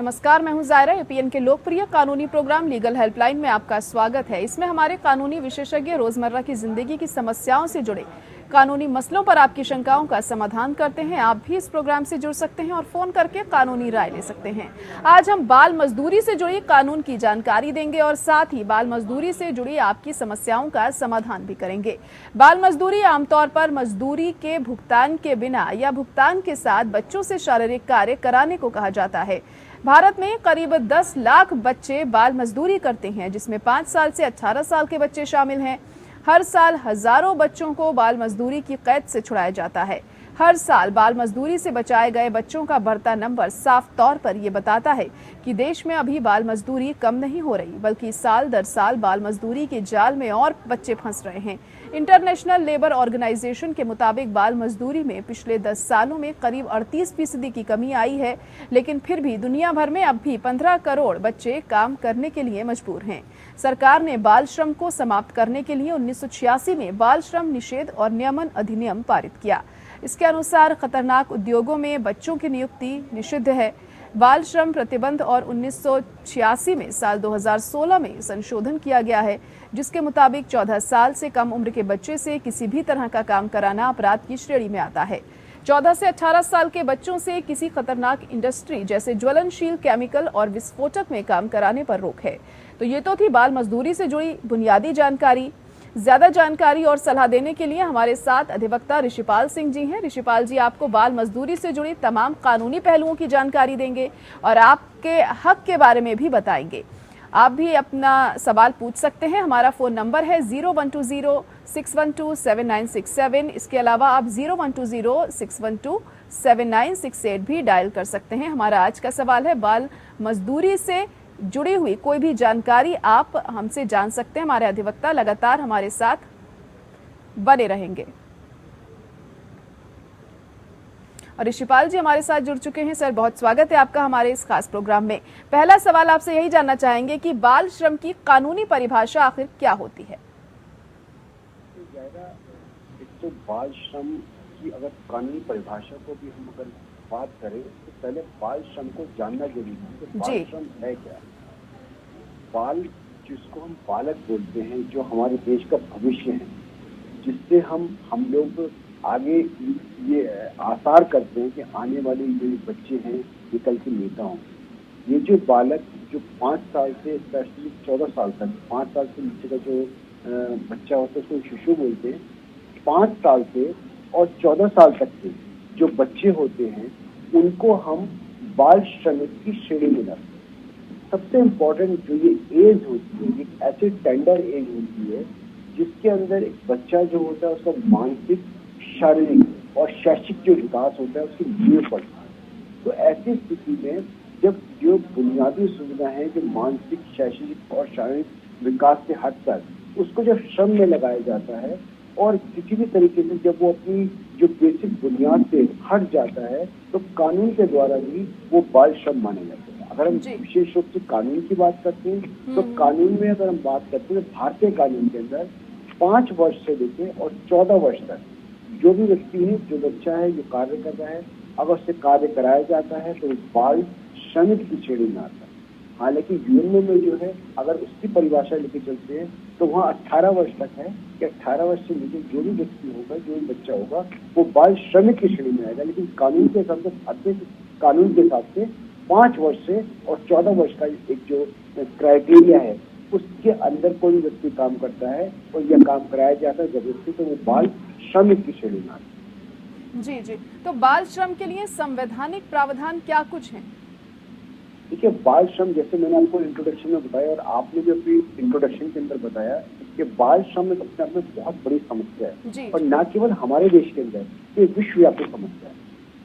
नमस्कार, मैं हूं जायरा। एपीएन के लोकप्रिय कानूनी प्रोग्राम लीगल हेल्पलाइन में आपका स्वागत है। इसमें हमारे कानूनी विशेषज्ञ रोजमर्रा की जिंदगी की समस्याओं से जुड़े कानूनी मसलों पर आपकी शंकाओं का समाधान करते हैं। आप भी इस प्रोग्राम से जुड़ सकते हैं और फोन करके कानूनी राय ले सकते हैं। आज हम बाल मजदूरी से जुड़ी कानून की जानकारी देंगे और साथ ही बाल मजदूरी से जुड़ी आपकी समस्याओं का समाधान भी करेंगे। बाल मजदूरी आमतौर पर मजदूरी के भुगतान के बिना या भुगतान के साथ बच्चों से शारीरिक कार्य कराने को कहा जाता है। भारत में करीब 10 लाख बच्चे बाल मजदूरी करते हैं, जिसमें 5 साल से 18 साल के बच्चे शामिल हैं। हर साल हजारों बच्चों को बाल मजदूरी की कैद से छुड़ाया जाता है। हर साल बाल मजदूरी से बचाए गए बच्चों का बढ़ता नंबर साफ तौर पर यह बताता है कि देश में अभी बाल मजदूरी कम नहीं हो रही, बल्कि साल दर साल बाल मजदूरी के जाल में और बच्चे फंस रहे हैं। इंटरनेशनल लेबर ऑर्गेनाइजेशन के मुताबिक बाल मजदूरी में पिछले 10 सालों में करीब 38% की कमी आई है, लेकिन फिर भी दुनिया भर में अब भी 15 करोड़ बच्चे काम करने के लिए मजबूर हैं। सरकार ने बाल श्रम को समाप्त करने के लिए 1986 में बाल श्रम निषेध और नियमन अधिनियम पारित किया। इसके अनुसार खतरनाक उद्योगों में बच्चों की नियुक्ति निषिद्ध है। बाल श्रम प्रतिबंध और 1986 में साल 2016 में संशोधन किया गया है, जिसके मुताबिक 14 साल से कम उम्र के बच्चे से किसी भी तरह का काम कराना अपराध की श्रेणी में आता है। 14 से 18 साल के बच्चों से किसी खतरनाक इंडस्ट्री जैसे ज्वलनशील केमिकल और विस्फोटक में काम कराने पर रोक है। तो ये तो थी बाल मजदूरी से जुड़ी बुनियादी जानकारी। ज्यादा जानकारी और सलाह देने के लिए हमारे साथ अधिवक्ता ऋषिपाल सिंह जी हैं। ऋषिपाल जी आपको बाल मजदूरी से जुड़ी तमाम कानूनी पहलुओं की जानकारी देंगे और आपके हक के बारे में भी बताएंगे। आप भी अपना सवाल पूछ सकते हैं। हमारा फोन नंबर है 0120-612-7967। इसके अलावा आप 0120-612-7968 भी डायल कर सकते हैं। हमारा आज का सवाल है, बाल मजदूरी से जुड़ी हुई कोई भी जानकारी आप हमसे जान सकते हैं। हमारे अधिवक्ता लगातार हमारे साथ बने रहेंगे। और ऋषिपाल जी हमारे साथ जुड़ चुके हैं। सर, बहुत स्वागत है आपका हमारे इस खास प्रोग्राम में। पहला सवाल आपसे यही जानना चाहेंगे कि बाल श्रम की कानूनी परिभाषा आखिर क्या होती है? एक तो बाल श्रम की अगर कानूनी परिभाषा को भी हम अगर बात करें तो पहले बाल श्रम को जानना जरूरी है कि बाल श्रम है क्या। बाल, जिसको हम बालक बोलते हैं, जो हमारे देश का भविष्य है, जिससे हम लोग आगे ये आसार करते हैं कि आने वाले जो बच्चे हैं ये कल के नेता हों। ये जो बालक जो 5 साल से स्पेशली 14 साल तक, 5 साल से नीचे का जो बच्चा होता है उसको शिशु बोलते हैं। 5 साल से और 14 साल तक के जो बच्चे होते हैं उनको हम बाल श्रमिक की श्रेणी में रखते हैं। सबसे इम्पोर्टेंट जो ये एज होती है, एक ऐसी टेंडर एज होती है जिसके अंदर एक बच्चा जो होता है उसका मानसिक, शारीरिक और शैक्षिक जो विकास होता है उसकी नींव पड़ता है। तो ऐसी स्थिति में जब जो बुनियादी सुविधा है जो मानसिक, शैक्षिक और शारीरिक विकास से हटकर उसको जब श्रम में लगाया जाता है और किसी भी तरीके से जब वो अपनी जो बेसिक बुनियाद से हट जाता है तो कानून के द्वारा भी वो बाल श्रम माने जाते हैं। अगर हम विशेष रूप से कानून की बात करते हैं तो कानून में अगर हम बात करते हैं भारतीय कानून के अंदर 5 वर्ष से लेकर और 14 वर्ष तक जो भी व्यक्ति है, जो बच्चा है, जो कार्य कर रहा है, अगर उससे कार्य कराया जाता है तो बाल श्रमिक की श्रेणी में आता है। हालांकि यूएन में जो है अगर उसकी परिभाषा लेके चलते हैं तो वहाँ 18 वर्ष तक है कि 18 वर्ष से नीचे जो भी व्यक्ति होगा, जो भी बच्चा होगा वो बाल श्रमिक की श्रेणी में आएगा। लेकिन कानून के हिसाब से कानून के हिसाब से 5 वर्ष से और 14 वर्ष का एक जो क्राइटेरिया है उसके अंदर कोई व्यक्ति काम करता है और यह काम कराया जाता है जबरदस्ती तो वो बाल श्रमिक की श्रेणी में आता है। जी जी, तो बाल श्रम के लिए संवैधानिक प्रावधान क्या कुछ है? देखिए, बाल श्रम जैसे मैंने आपको इंट्रोडक्शन में बताया और आपने भी अपनी इंट्रोडक्शन के अंदर बताया कि बाल श्रम में अपने आप में बहुत बड़ी समस्या है और न केवल हमारे देश के अंदर, ये विश्वव्यापी समस्या है।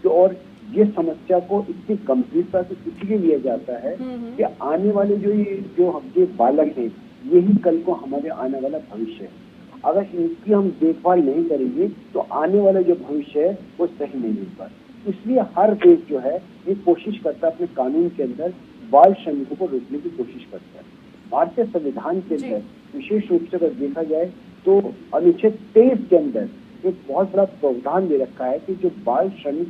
तो और ये समस्या को इतनी गंभीरता से इसलिए लिया जाता है कि आने वाले जो हमारे बालक हैं यही कल को हमारे आने वाला भविष्य है। अगर इनकी हम देखभाल नहीं करेंगे तो आने वाला जो भविष्य है वो सही नहीं मिल पाता। इसलिए हर देश जो है ये कोशिश करता है अपने कानून के अंदर बाल श्रमिकों को रोकने की कोशिश करता है। भारतीय संविधान के अंदर विशेष रूप से अगर देखा जाए तो अनुच्छेद 23 के अंदर एक बहुत बड़ा प्रावधान दे रखा है कि जो बाल श्रमिक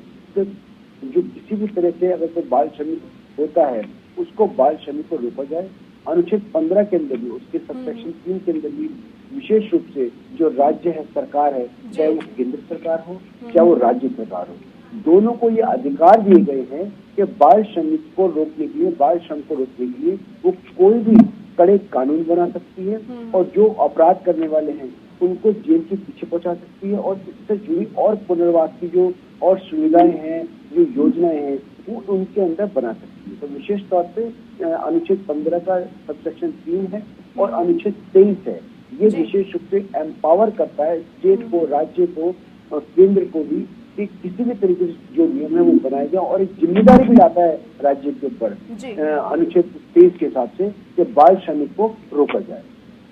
जो किसी भी तरह से अगर कोई बाल श्रमिक होता है उसको बाल श्रमिक को रोका जाए। अनुच्छेद 15 के अंदर भी, उसके सबसेक्शन 3 के अंदर भी विशेष रूप से जो राज्य है, सरकार है, चाहे वो केंद्र सरकार हो चाहे वो राज्य सरकार हो, दोनों को ये अधिकार दिए गए हैं कि बाल श्रमिक को रोकने के लिए, बाल श्रम को रोकने के लिए वो कोई भी कड़े कानून बना सकती है और जो अपराध करने वाले हैं उनको जेल के पीछे पहुंचा सकती है और इससे जुड़ी और पुनर्वास की जो और सुविधाएं हैं, जो योजनाएं हैं, वो उनके अंदर बना सकती है। तो विशेष तौर पे अनुच्छेद 15 का सबसेक्शन 3 है और अनुच्छेद 23 है। ये विशेष रूप से एम्पावर करता है स्टेट को, राज्य को और केंद्र को भी कि किसी भी तरीके से जो नियम है वो बनाया जाए और एक जिम्मेदारी भी लाता है राज्य के ऊपर अनुच्छेद 23 के हिसाब से कि बाल श्रमिक को रोका जाए।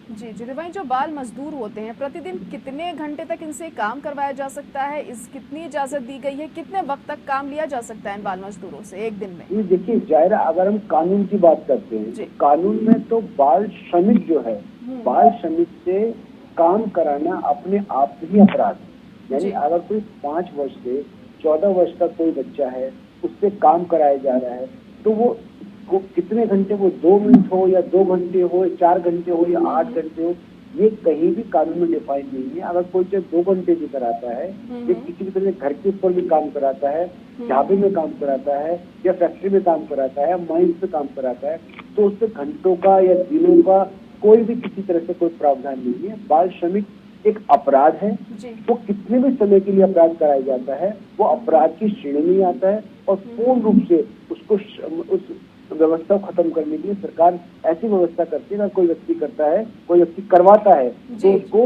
जी जी भाई, जो बाल मजदूर होते हैं प्रतिदिन कितने घंटे तक इनसे काम करवाया जा सकता है? इस कितनी इजाजत दी गई है? कितने वक्त तक काम लिया जा सकता है इन बाल मजदूरों से एक दिन में? ये देखिए जायरा, अगर हम कानून की बात करते हैं, कानून में तो बाल श्रमिक जो है, बाल श्रमिक से काम कराना अपने आप ही अपराध है। यानी अगर कोई 5 वर्ष से 14 वर्ष का कोई बच्चा है, उससे काम कराया जा रहा है, तो वो कितने घंटे, वो 2 मिनट हो या 2 घंटे हो, 4 घंटे हो या 8 घंटे हो, ये कहीं भी कानून में डिफाइन नहीं है। अगर कोई चाहे 2 घंटे भी कराता है या किसी भी तरह घर के ऊपर भी काम कराता है, ढाबे में काम कराता है या फैक्ट्री में काम कराता है, माइंस पे काम कराता है, तो उससे घंटों का या दिनों का कोई भी किसी तरह से कोई प्रावधान नहीं है। बाल श्रमिक एक अपराध है, वो कितने भी समय के लिए अपराध कराया जाता है वो अपराध की श्रेणी में आता है और पूर्ण रूप से उसको उस व्यवस्था को खत्म करने के लिए सरकार ऐसी व्यवस्था करती है। अगर कोई व्यक्ति करता है, कोई व्यक्ति करवाता है, तो उसको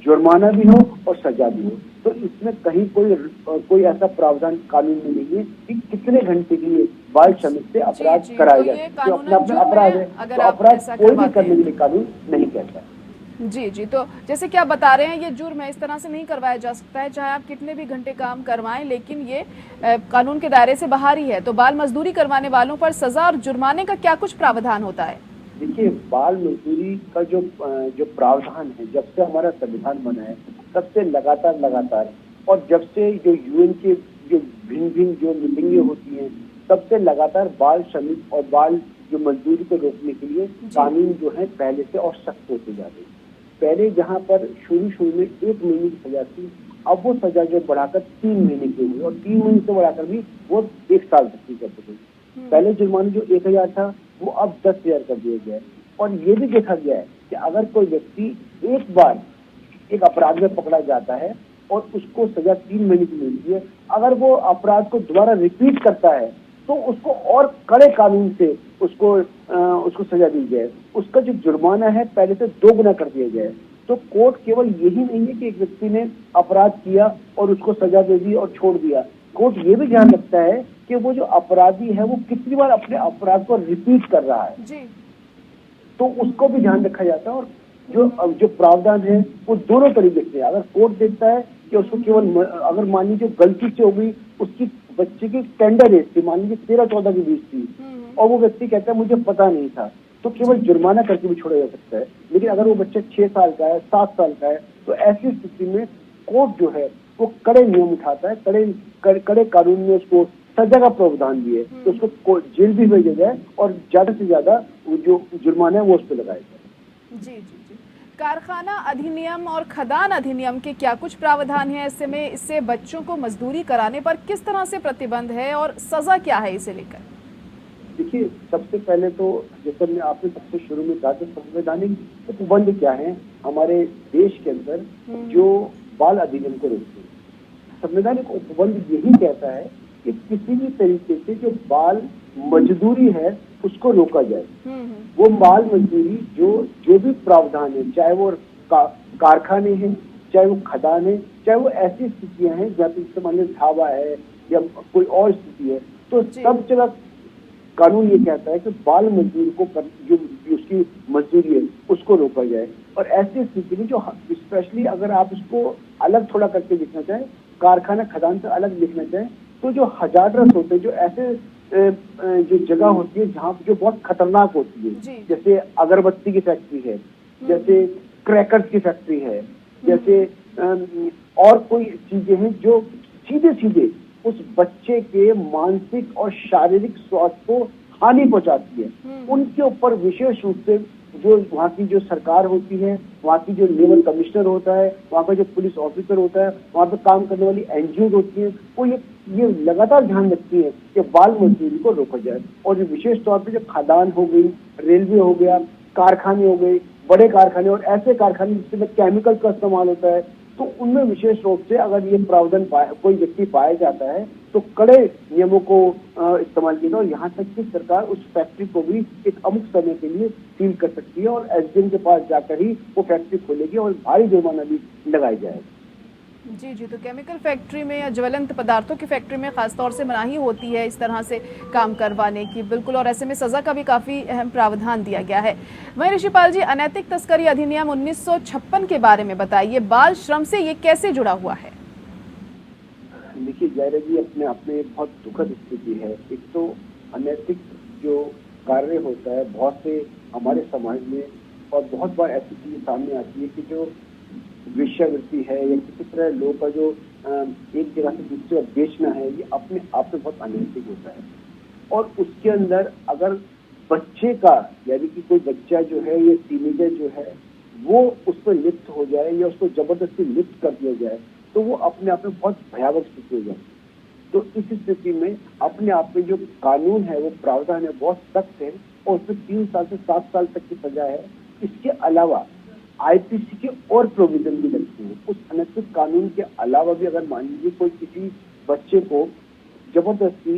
जुर्माना भी हो और सजा भी हो। तो इसमें कहीं कोई ऐसा प्रावधान कानून में नहीं है कि कितने घंटे के लिए बाल श्रमिक से अपराध कराया जाए। तो अपना अपना अपराध है, तो अपराध कोई भी करने के लिए कानून नहीं कहता है। जी जी, तो जैसे कि आप बता रहे हैं ये जुर्म है, इस तरह से नहीं करवाया जा सकता है चाहे आप कितने भी घंटे काम करवाएं, लेकिन ये कानून के दायरे से बाहर ही है। तो बाल मजदूरी करवाने वालों पर सजा और जुर्माने का क्या कुछ प्रावधान होता है? देखिए, बाल मजदूरी का जो प्रावधान है, जब से हमारा संविधान बना है तब से लगातार और जब से जो यूएन के जो भिन्न जो मीटिंगें होती हैं तब से लगातार बाल श्रमिक और बाल जो मजदूरी को रोकने के लिए कानून जो है पहले से और सख्त होते जा रहे हैं। पहले जहाँ पर शुरू में 1 महीने की सजा थी, अब वो सजा जो बढ़ाकर 3 महीने की हुई और 3 महीने से बढ़ाकर भी वो 1 साल तक की कर दी। पहले जुर्माना जो 1000 था वो अब 10,000 कर दिया गया है। और ये भी देखा गया है कि अगर कोई व्यक्ति एक बार एक अपराध में पकड़ा जाता है और उसको सजा 3 महीने की मिलती है, अगर वो अपराध को दोबारा रिपीट करता है तो उसको और कड़े कानून से उसको सजा दी जाए। उसका जो जुर्माना है पहले से 2 गुना कर दिया जाए। तो कोर्ट केवल यही नहीं है कि एक व्यक्ति ने अपराध किया और उसको सजा दे दी और छोड़ दिया। कोर्ट ये भी ध्यान रखता है कि वो जो अपराधी है वो कितनी बार अपने अपराध को रिपीट कर रहा है जी। तो उसको भी ध्यान रखा जाता है। और जो प्रावधान है वो दोनों तरीके से, अगर कोर्ट देखता है कि उसको केवल अगर मान लीजिए गलती से हो गई, उसकी बच्चे की टेंडर एज थी, मान लीजिए 13-14 की बीच थी और वो व्यक्ति कहता है मुझे पता नहीं था, तो केवल जुर्माना करके भी छोड़ा जा सकता है। लेकिन अगर वो बच्चा 6 साल का है, 7 साल का है, तो ऐसी स्थिति में कोर्ट जो है वो कड़े नियम उठाता है, कड़े कानून में उसको सजा का प्रावधान भी है, तो उसको जेल भी भेजा जाए और ज्यादा से ज्यादा जो जुर्माना है वो उस पर लगाया जाए। जी जी जी। कारखाना अधिनियम और खदान अधिनियम के क्या कुछ प्रावधान है ऐसे में? इससे बच्चों को मजदूरी कराने पर किस तरह से प्रतिबंध है और सजा क्या है इसे लेकर? देखिए, सबसे पहले तो जैसे आपने सबसे शुरू में कहा कि संवैधानिक उपबंध क्या है हमारे देश के अंदर जो बाल अधिनियम को रोकते हैं। संवैधानिक उपबंध यही कहता है कि किसी भी तरीके से जो बाल मजदूरी है उसको रोका जाए। वो बाल मजदूरी जो भी प्रावधान है, चाहे वो कारखाने हैं, चाहे वो खदान है, चाहे वो ऐसी स्थितियां हैं जहाँ पे मान लीजिए ढाबा है या कोई और स्थिति है, तो सब जगह कानून ये कहता है कि बाल मजदूर को जो उसकी मजदूरी है उसको रोका जाए। और ऐसी स्थिति में जो स्पेशली अगर आप उसको अलग थोड़ा करके लिखना चाहें, कारखाना खदान से अलग लिखना चाहें, तो जो हजारत होते हैं, जो ऐसे जो जगह होती है जहाँ जो बहुत खतरनाक होती है, जैसे अगरबत्ती की फैक्ट्री है, जैसे क्रैकर्स की फैक्ट्री है, जैसे और कोई चीजें हैं जो सीधे उस बच्चे के मानसिक और शारीरिक स्वास्थ्य को हानि पहुंचाती है, उनके ऊपर विशेष रूप से जो वहाँ की जो सरकार होती है, वहाँ की जो लेबर कमिश्नर होता है, वहाँ का जो पुलिस ऑफिसर होता है, वहाँ पे काम करने वाली एनजीओ होती है, वो ये लगातार ध्यान रखती है कि बाल मजदूरी को रोका जाए। और जो विशेष तौर पे जो खादान हो गई, रेलवे हो गया, कारखाने हो गए, बड़े कारखाने और ऐसे कारखाने जिसमें केमिकल का इस्तेमाल होता है, तो उनमें विशेष रूप से अगर ये प्रावधान कोई व्यक्ति पाया जाता है तो कड़े नियमों को इस्तेमाल किया, और यहाँ तक कि सरकार उस फैक्ट्री को भी एक अमुक समय के लिए सील कर सकती है और एसडीएम के पास जाकर ही वो फैक्ट्री खोलेगी और भारी जुर्माना भी लगाया जाएगा। जी जी, तो केमिकल फैक्ट्री में या ज्वलंत पदार्थों की फैक्ट्री में खासतौर से मनाही होती है इस तरह से काम करवाने की, बिल्कुल, और ऐसे में सजा का भी काफी अहम प्रावधान दिया गया है। वहीं ऋषिपाल जी, अनैतिक तस्करी अधिनियम 1956 के बारे में बताइए, बाल श्रम से ये कैसे जुड़ा हुआ है? देखिए जायरा जी, अपने आप में बहुत दुखद स्थिति है। एक तो अनैतिक जो कार्य होता है बहुत से हमारे समाज में, और बहुत बार ऐसी चीजें सामने आती है कि जो वेश्यावृत्ति है या किसी तरह लोगों का जो एक जगह से दूसरी जगह बेचना है, ये अपने आप में बहुत अनैतिक होता है। और उसके अंदर अगर बच्चे का, यानी कि कोई बच्चा जो है, ये टीनेजर जो है, वो उस पर लिप्त हो जाए या उसको जबरदस्ती लिप्त कर दिया जाए, तो वो अपने आप में बहुत भयावह स्थिति हो जाती है। तो इस स्थिति में अपने आप में जो कानून है, वो प्रावधान है, बहुत सख्त है और उसमें 3 साल से 7 साल तक की सजा है। इसके अलावा आईपीसी के और प्रोविजन भी लगते हैं। उस अनैतिक कानून के अलावा भी अगर मान लीजिए कोई किसी बच्चे को जबरदस्ती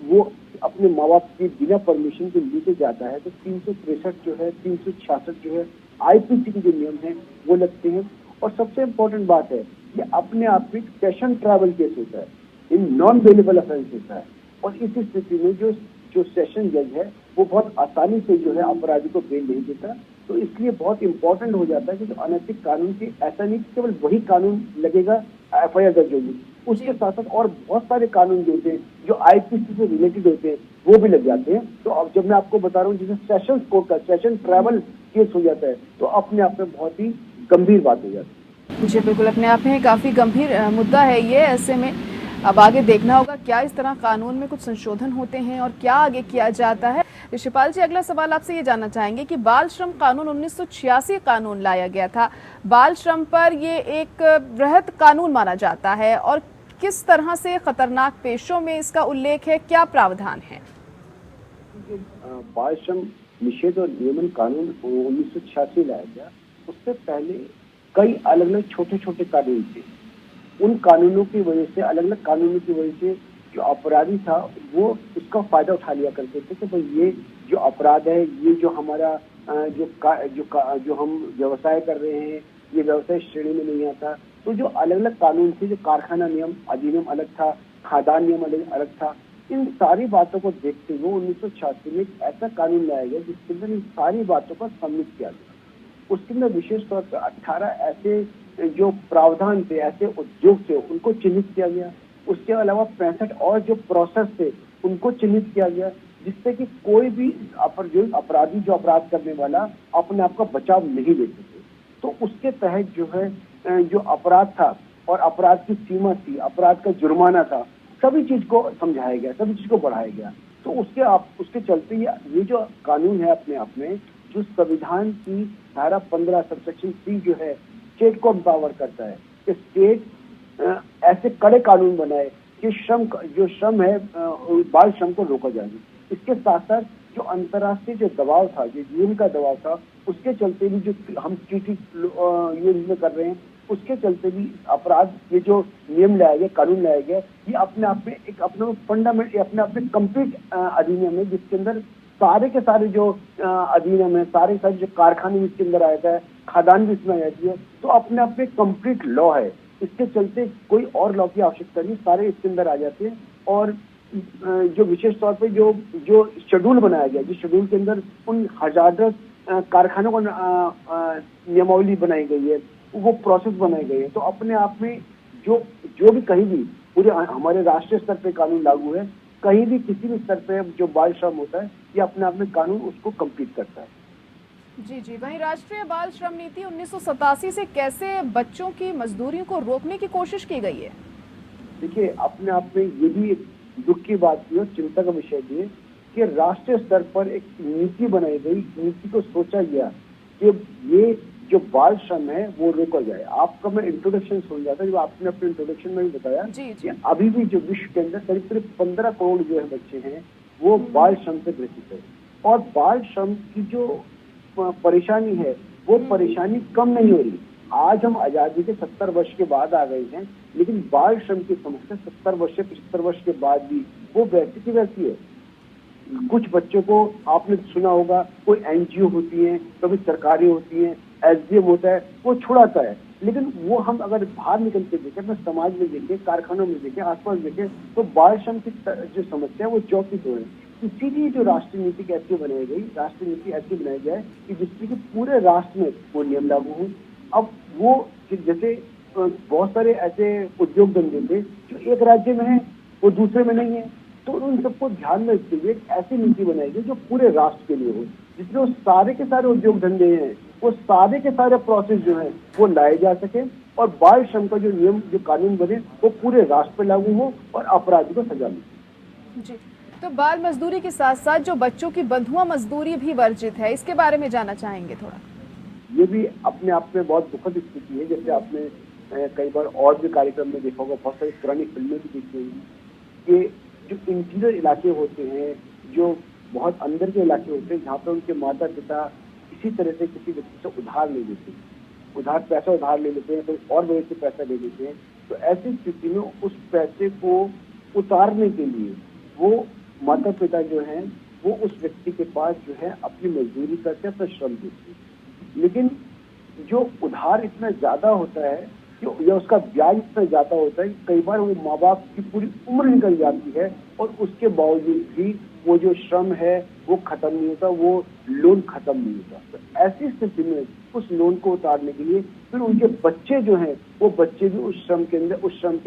वो अपने माँ बाप की बिना परमिशन के लेके जाता है, तो 363 जो है, 366 जो है, आईपीसी के जो नियम है वो लगते हैं। और सबसे इम्पोर्टेंट बात है, ये अपने आप में सेशन ट्रैवल केस होता है, इन नॉन बेलेबल ऑफेंस होता है। और इस स्थिति में जो सेशन जज है वो बहुत आसानी से जो है अपराधी को बेल नहीं देता। तो इसलिए बहुत इंपॉर्टेंट हो जाता है कि जो अनैतिक कानून की, ऐसा नहीं केवल वही कानून लगेगा एफआईआर दर्ज होगी, उसके साथ साथ और बहुत सारे कानून जो होते हैं जो आईपीसी से रिलेटेड होते हैं वो भी लग जाते हैं। तो अब जब मैं आपको बता रहा हूँ जैसे सेशन कोर्ट का सेशन ट्रैवल केस हो जाता है, तो अपने आप में बहुत ही गंभीर बात हो जाती है। जी बिल्कुल, अपने आप में काफी गंभीर मुद्दा है ये। ऐसे में अब आगे देखना होगा क्या इस तरह कानून में कुछ संशोधन होते हैं और क्या आगे किया जाता है। ऋषिपाल जी, अगला सवाल आपसे ये जानना चाहेंगे कि बाल श्रम कानून 1986 कानून लाया गया था, बाल श्रम पर ये एक वृहद कानून माना जाता है, और किस तरह से खतरनाक पेशों में इसका उल्लेख है, क्या प्रावधान है? बाल श्रम निषेध और नियमन कानून 1986 लाया गया। उससे पहले कई अलग अलग छोटे छोटे कानून थे। उन कानूनों की वजह से, अलग अलग कानूनों की वजह से जो अपराधी था वो उसका फायदा उठा लिया करते थे कि भाई ये जो अपराध है, ये जो हमारा जो हम व्यवसाय कर रहे हैं, ये व्यवसाय श्रेणी में नहीं आता। तो जो अलग अलग कानून थे, जो कारखाना नियम अधिनियम अलग था, खादान नियम अलग था, इन सारी बातों को देखते हुए 1986 में एक ऐसा कानून लाया गया जिसके अंदर इन सारी बातों का सम्मिलित किया गया। उसके अंदर विशेष तौर पर 18 ऐसे जो प्रावधान थे, ऐसे उद्योग थे, उनको चिन्हित किया गया। उसके अलावा 65 और जो प्रोसेस थे उनको चिन्हित किया गया, जिससे कि कोई भी अपराधी जो अपराध करने वाला अपने आप का बचाव नहीं ले सके। तो उसके तहत जो है जो अपराध था और अपराध की सीमा थी, अपराध का जुर्माना था, सभी चीज को समझाया गया, सभी चीज को बढ़ाया गया। तो उसके चलते ये जो कानून है अपने आप में, जो संविधान की धारा 15 सबसेक्शन 3 जो है स्टेट को एम्पावर करता है कि स्टेट ऐसे कड़े कानून बनाए कि जो श्रम है, बाल श्रम को रोका जाए। इसके साथ साथ जो अंतर्राष्ट्रीय जो दबाव था, जो यूएन का दबाव था, उसके चलते भी जो हम ट्रीटी यूएन में कर रहे हैं, उसके चलते भी अपराध, ये जो नियम लाया गया, कानून लाया गया, ये अपने आप में एक अपने फंडामेंट, अपने आप में कंप्लीट अधिनियम है, जिसके अंदर सारे के सारे जो अधिनियम है, सारे जो कारखाने इसके अंदर आया है, खादान भी इसमें आ जाती है। तो अपने आप में कंप्लीट लॉ है। इसके चलते कोई और लॉ की आवश्यकता नहीं, सारे इसके अंदर आ जाते हैं। और जो विशेष तौर पे जो शेड्यूल बनाया गया, जिस शेड्यूल के अंदर उन हजारों कारखानों को नियमावली बनाई गई है, वो प्रोसेस बनाई गई है। तो अपने आप में जो भी कहीं भी पूरे हमारे राष्ट्रीय स्तर पे कानून लागू है, कहीं भी किसी भी स्तर पे जो बाल श्रम होता है, ये अपने आप में कानून उसको कंप्लीट करता है। जी जी, वहीं राष्ट्रीय बाल श्रम नीति 1987 से कैसे बच्चों की मजदूरी को रोकने की कोशिश की गई है? देखिए, अपने आप में ये भी एक दुख की बात थी और चिंता का विषय भी है कि राष्ट्रीय स्तर पर एक नीति बनाई गई, नीति को सोचा गया कि ये जो बाल श्रम है वो रोका जाए। आपका मैं इंट्रोडक्शन सुन रहा था, जो आपने अपने इंट्रोडक्शन में भी बताया कि अभी भी जो विश्व के अंदर करीब करीब 15 करोड़ जो है बच्चे हैं वो बाल श्रम से ग्रसित है। और बाल श्रम की जो परेशानी है वो परेशानी कम नहीं हो रही। आज हम आजादी के 70 वर्ष के बाद आ गए हैं, लेकिन बाल श्रम की समस्या 70 वर्ष से 75 वर्ष के बाद भी वो वैसी की वैसी है। कुछ बच्चों को आपने सुना होगा, कोई एनजीओ होती है, कभी सरकारी होती है, एसडीएम होता है, वो छुड़ाता है। लेकिन वो हम अगर बाहर निकल के देखें, अपने समाज में देखें, कारखानों में देखें, आसपास देखें, तो बाल श्रम की जो समस्या है वो चौकित हो रही है। इसीलिए जो राष्ट्रीय नीति कैसे बनाई गई, राष्ट्रीय नीति ऐसी बनाई जाए कि जिससे कि पूरे राष्ट्र में वो नियम लागू हो। अब वो जैसे बहुत सारे ऐसे उद्योग धंधे थे जो एक राज्य में है वो दूसरे में नहीं है, तो उन सबको ध्यान में रखते हुए ऐसी नीति बनाई गई जो पूरे राष्ट्र के लिए हो, जिसमें वो सारे के सारे उद्योग धंधे हैं, वो सारे के सारे प्रोसेस जो है वो लाए जा सके और बाल श्रम का जो नियम, जो कानून बने वो पूरे राष्ट्र पर लागू हो और अपराधी को सजा मिले। जी, तो बाल मजदूरी के साथ साथ जो बच्चों की बंधुआ मजदूरी भी वर्जित है, इसके बारे में जानना चाहेंगे थोड़ा। ये भी अपने आप में बहुत दुखद स्थिति है। जैसे आपने कई बार और भी कार्यक्रम में देखा होगा, बहुत सारी पुरानी फिल्में भी देखी होंगी कि जो इंटीरियर इलाके होते हैं, जो बहुत अंदर के इलाके होते हैं, जहाँ पर उनके माता पिता किसी तरह से किसी व्यक्ति से उधार ले लेते हैं, पैसा उधार ले लेते हैं, तो और वजह से पैसा ले लेते हैं, तो ऐसी स्थिति में उस पैसे को उतारने के लिए वो माता पिता जो हैं वो उस व्यक्ति के पास जो है अपनी मजदूरी करके अपना श्रम देते हैं। लेकिन जो उधार इतना ज्यादा होता है या उसका ब्याज इतना ज्यादा होता है, कई बार वो माँ बाप की पूरी उम्र निकल जाती है और उसके बावजूद भी वो जो श्रम है वो खत्म नहीं होता, वो लोन खत्म नहीं होता। तो ऐसी स्थिति में उस लोन को उतारने के लिए फिर उनके बच्चे जो हैं वो बच्चे भी उस श्रम के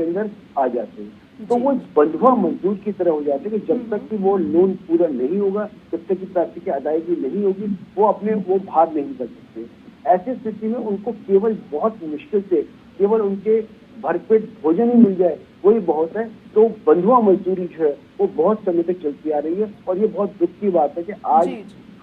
अंदर आ जाते हैं, तो वो बंधुआ मजदूर की तरह हो जाते हैं कि जब तक कि वो लोन पूरा नहीं होगा, जब तक कि पैसे की अदायगी नहीं होगी, वो भार नहीं कर सकते। ऐसी स्थिति में उनको केवल बहुत मुश्किल से केवल उनके भरपेट भोजन ही मिल जाए वही बहुत है। तो बंधुआ मजदूरी जो है वो बहुत समय तक चलती आ रही है और ये बहुत दुख की बात है कि आज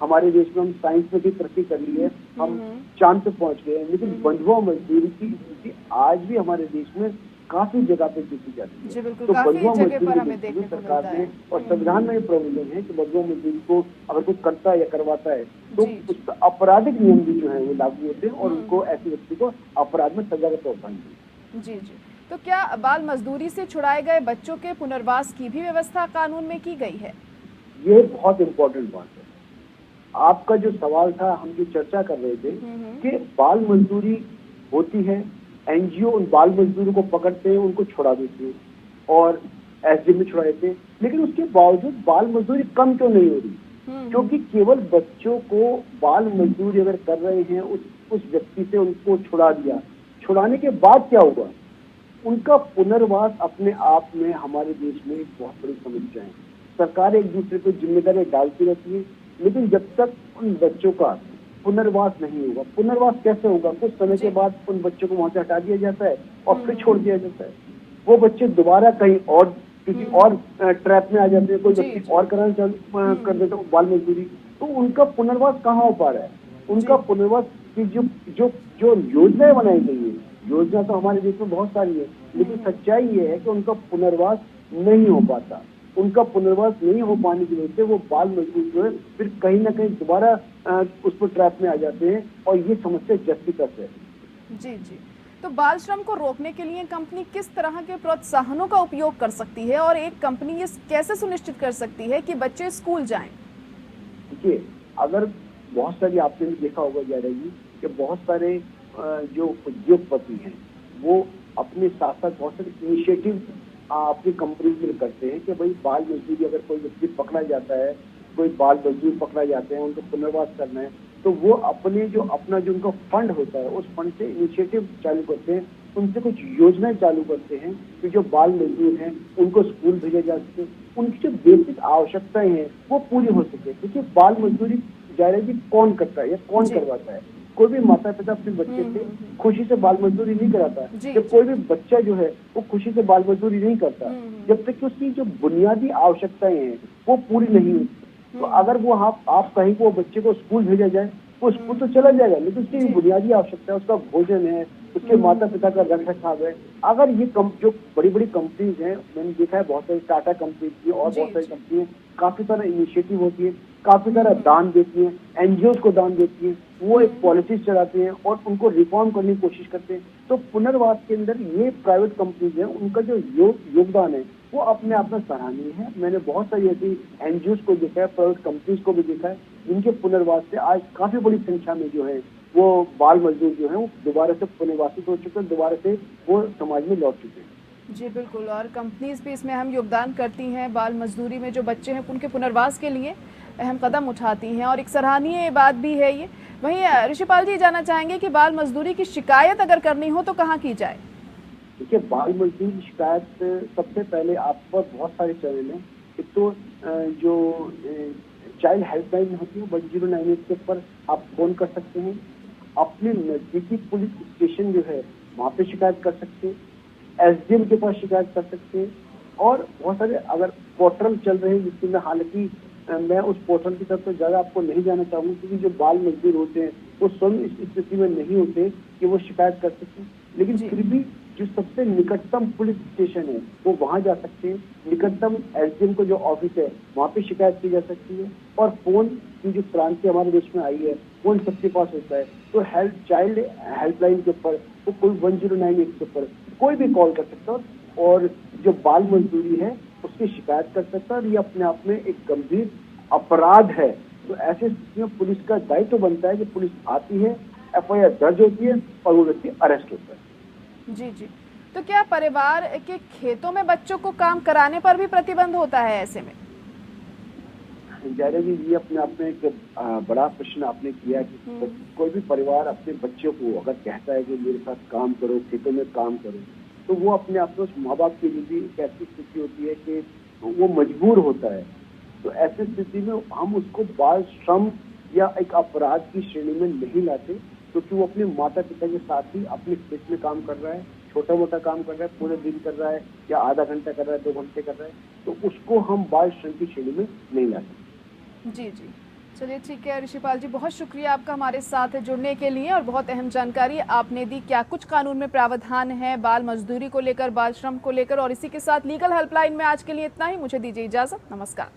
हमारे देश में हम साइंस में भी तरक्की कर ली है, हम चांद पे पहुंच गए हैं, लेकिन बंधुआ मजदूरी की स्थिति आज भी हमारे देश में काफी जगह पे देखी जाती है। तो बंधुआ मजदूरी सरकार ने और संविधान में प्रावधान है कि बंधुआ मजदूरी को अगर कोई करता है या करवाता है तो उस पर आपराधिक नियम भी जो है वो लागू होते हैं और उनको ऐसे व्यक्ति को अपराध में सजा का प्रावधान है। जी, तो क्या बाल मजदूरी से छुड़ाए गए बच्चों के पुनर्वास की भी व्यवस्था कानून में की गई है? ये बहुत इम्पोर्टेंट बात है। आपका जो सवाल था, हम जो चर्चा कर रहे थे कि बाल मजदूरी होती है, एनजीओ उन बाल मजदूरों को पकड़ते हैं, उनको छुड़ा देते हैं और एसडीएम में छुड़ा देते हैं, लेकिन उसके बावजूद बाल मजदूरी कम क्यों नहीं हो रही? क्योंकि केवल बच्चों को बाल मजदूरी अगर कर रहे हैं उस व्यक्ति से उनको छुड़ा दिया, छुड़ाने के बाद क्या होगा? उनका पुनर्वास अपने आप में हमारे देश में एक बहुत बड़ी समस्या है। सरकार एक दूसरे को जिम्मेदारी डालती रहती है, लेकिन जब तक उन बच्चों का पुनर्वास नहीं होगा, पुनर्वास कैसे होगा? कुछ समय के बाद उन बच्चों को वहां से हटा दिया जाता है और फिर छोड़ दिया जाता है। वो बच्चे दोबारा कहीं और किसी और ट्रैप में आ जाते हैं, कोई व्यक्ति और कराना चालू कर देता है बाल मजदूरी, तो उनका पुनर्वास कहाँ हो पा रहा है? उनका पुनर्वास की जो योजनाएं बनाई गई है, योजना तो हमारे देश में बहुत सारी है, लेकिन सच्चाई ये है कि उनका पुनर्वास नहीं हो पाता। उनका पुनर्वास नहीं हो पाने की वजह से वो बाल मजदूर जो है फिर कहीं ना कहीं दोबारा उस पर ट्रैप में आ जाते हैं और ये समस्या जस्ती तक है। जी, तो बाल श्रम को रोकने के लिए कंपनी किस तरह के प्रोत्साहनों का उपयोग कर सकती है और एक कंपनी ये कैसे सुनिश्चित कर सकती है कि बच्चे स्कूल जाएं? देखिए, अगर बहुत सारी आपने भी देखा होगा जा रही कि बहुत सारे जो उद्योगपति हैं वो अपने साथ साथ बहुत सारे इनिशिएटिव अपनी कंपनी में करते हैं कि भाई बाल मजदूरी अगर कोई व्यक्ति पकड़ा जाता है, कोई बाल मजदूर पकड़ा जाते हैं, उनको पुनर्वास करना है, तो वो अपना जो उनका फंड होता है उस फंड से इनिशिएटिव चालू करते हैं, उनसे कुछ योजनाएं चालू करते हैं कि जो बाल मजदूर हैं उनको स्कूल भेजा जा सके, उनकी जो बेसिक आवश्यकताएं हैं वो पूरी हो सके। क्योंकि बाल मजदूरी जायरा कौन करता है या कौन करवाता है? कोई भी माता पिता अपने बच्चे से खुशी से बाल मजदूरी नहीं कराता। जब कोई भी बच्चा जो है वो खुशी से बाल मजदूरी नहीं करता जब तक कि उसकी जो बुनियादी आवश्यकताएं हैं वो पूरी नहीं होती। तो अगर वो आप कहीं को बच्चे को स्कूल भेजा जाए, वो स्कूल तो चला जाएगा, लेकिन उसकी बुनियादी आवश्यकता है, उसका भोजन है, उसके माता पिता का रख रखाव है। अगर ये जो बड़ी बड़ी कंपनीज हैं, मैंने देखा है बहुत सारी टाटा कंपनी की और बहुत सारी कंपनी काफी सारा इनिशिएटिव होती है, काफी सारा दान देती है, एनजीओ को दान देती है, वो एक पॉलिसीज चलाते हैं और उनको रिफॉर्म करने की कोशिश करते हैं। तो पुनर्वास के अंदर ये प्राइवेट कंपनीज है, उनका जो योगदान है वो अपने आप में सराहनीय है। मैंने बहुत सारी ऐसी एनजीओ को देखा है, प्राइवेट कंपनीज को भी देखा है, जिनके पुनर्वास से आज काफी बड़ी संख्या में जो है वो बाल मजदूर जो है वो दोबारा से पुनर्वासित हो चुके हैं, दोबारा से वो समाज में लौट चुके हैं। जी बिल्कुल, और कंपनीज भी इसमें अहम योगदान करती हैं। बाल मजदूरी में जो बच्चे हैं उनके पुनर्वास के लिए अहम कदम उठाती हैं और एक सराहनीय बात भी है ये। वहीं ऋषिपाल जी जानना चाहेंगे कि बाल मजदूरी की शिकायत अगर करनी हो तो कहाँ की जाए? देखिए, बाल मजदूरी की शिकायत सबसे पहले आप पर बहुत सारे चैनल हैं। एक तो जो चाइल्ड हेल्पलाइन होती है 1098 के ऊपर आप फोन कर सकते हैं, अपने नजदीकी पुलिस स्टेशन जो है वहाँ पे शिकायत कर सकते हैं, एसडीएम के पास शिकायत कर सकते हैं, और बहुत सारे अगर पोर्टल चल रहे हैं जिसके में हालांकि मैं उस पोर्टल की तरफ तो ज्यादा आपको नहीं जाना चाहूंगा, क्योंकि जो बाल मजदूर होते हैं वो स्वयं इस स्थिति में नहीं होते कि वो शिकायत कर सकते, लेकिन फिर भी जो सबसे निकटतम पुलिस स्टेशन है वो वहां जा सकते हैं, निकटतम एसडीएम को जो ऑफिस है वहां पे शिकायत की जा सकती है, और फोन की जो क्रांति हमारे देश में आई है फोन सबके पास होता है। तो चाइल्ड हेल्पलाइन के ऊपर वो कोई 1098 के ऊपर कोई भी कॉल कर सकता है और जो बाल मजदूरी है उसकी शिकायत कर सकता है, और ये अपने आप में एक गंभीर अपराध है। तो ऐसे स्थिति में पुलिस का दायित्व बनता है कि पुलिस आती है, एफआईआर दर्ज होती है और वो व्यक्ति अरेस्ट होता है। जी जी, तो क्या परिवार के खेतों में बच्चों को काम कराने पर भी प्रतिबंध होता है ऐसे में? जायरा जी, ये अपने आप में एक बड़ा प्रश्न आपने किया कि कोई भी परिवार अपने बच्चों को अगर कहता है कि मेरे साथ काम करो, खेतों में काम करो, तो वो अपने आप में उस माँ बाप के लिए भी एक ऐसी स्थिति होती है कि वो मजबूर होता है। तो ऐसी स्थिति में हम उसको बाल श्रम या एक अपराध की श्रेणी में नहीं लाते, क्योंकि वो अपने माता पिता के साथ ही अपने खेत में काम कर रहा है, छोटा मोटा काम कर रहा है, पूरे दिन कर रहा है या आधा घंटा कर रहा है, 2 घंटे कर रहा है, तो उसको हम बाल श्रम की श्रेणी में नहीं लाते। जी जी, चलिए ठीक है ऋषिपाल जी, बहुत शुक्रिया आपका हमारे साथ जुड़ने के लिए और बहुत अहम जानकारी आपने दी। क्या कुछ कानून में प्रावधान है बाल मजदूरी को लेकर, बाल श्रम को लेकर, और इसी के साथ लीगल हेल्पलाइन में आज के लिए इतना ही। मुझे दीजिए इजाजत, नमस्कार।